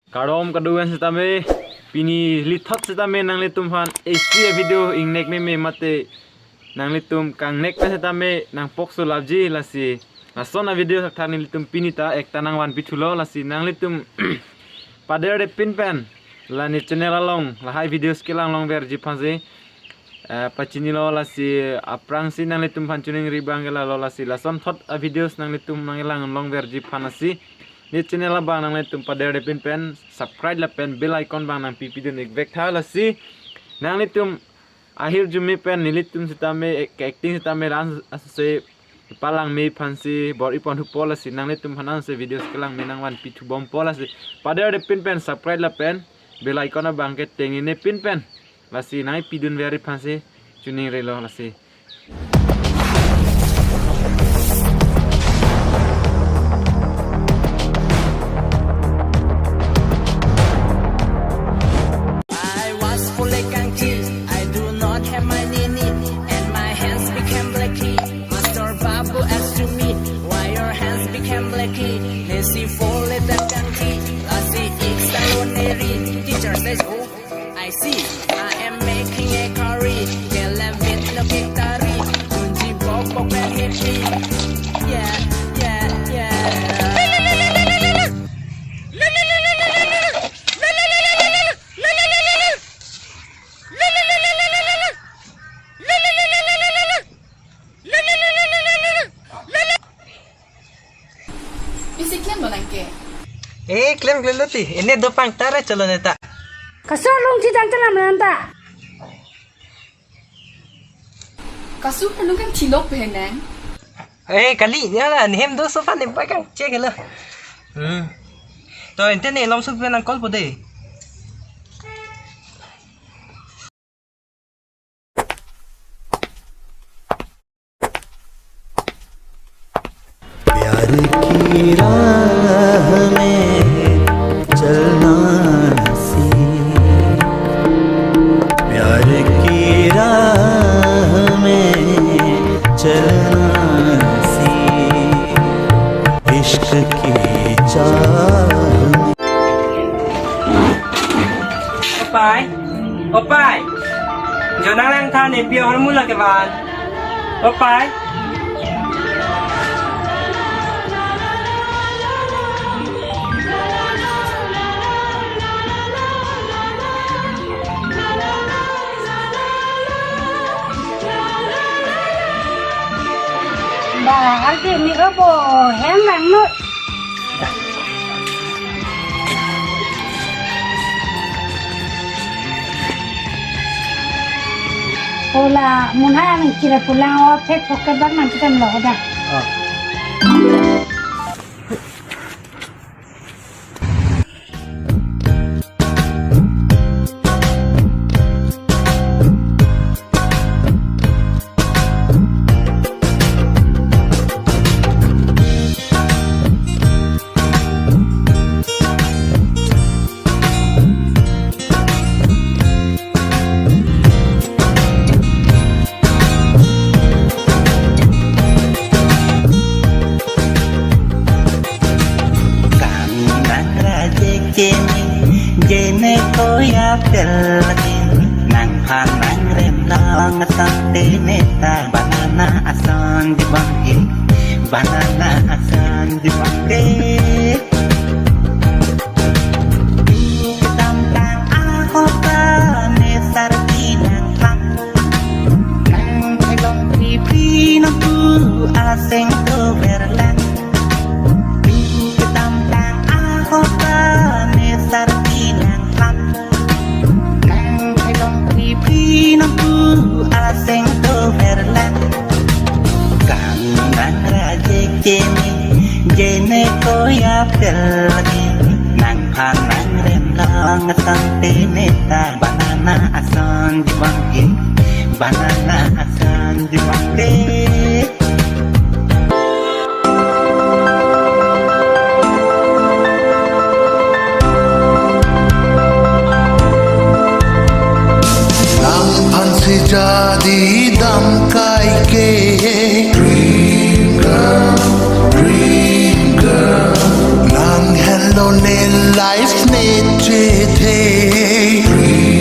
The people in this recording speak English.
Kadom kaduan setame pini litot setame nang litum han HD video ing nek me mate nang litum kang nek setame nang pokso labji lasi nasona video sakthani litum pinita ek tanang wan pitulo lasi nang litum pader de pin pen lani channel along la hai video skilang long ver jipanse pachini lo lasi aprang si nang litum panchuning ribang la lo lasi lason thot a videos nang litum mangilang long ver jipanasi ni channel la bang nang litum pader de pin pen subscribe la pen bell icon bang nang pipi den ek vek tha lasi nang litum akhir jumi pen nilitum sitame acting sitame ran ase palang me phansi bor ipon hu polasi nang litum hanan se videos kelang menang wan pitu bom polasi pader de pin pen subscribe la pen bell icon bang ke tengi ne pin pen lasi nai pidun veri phansi chuning relo lasi I see, I am making a curry. Get left with no victory. Kunji bok and hit me. Yeah, yeah, yeah. Isi klaim bolan ke? Klaim loti. Ini dopang tara chalo neta. Kasur long ci jantan amranta. Kasu perlu kan tilok behenang. Kali ni lah hem do sofa ni pakai cek lah. To ente ni long sup nang kol pode. प्यार की राह में चलना प्यार की राह में चलना सी इश्क की चाह Opai, jangan lang than ni biar orang mula ke ban. Opai. Arti ni apa? Hem lang no. Pula munah nak kira pulang awak cek poket bag nanti kita melakukan dah. Jene koya pelagi nang hanang rem lang tante neta banana asan di bangke banana asan di bangke tentang aku ne sarti nang lang nang helong pipi no tu aseng to berlang tentang aku ne sarti asing to berlan kangen raje jene koya pelagi nang hanang rem lang tante neta banana asan di bangke banana asan di bangke jadi damkai ke dream girl nang hello ne life ne नेचे थे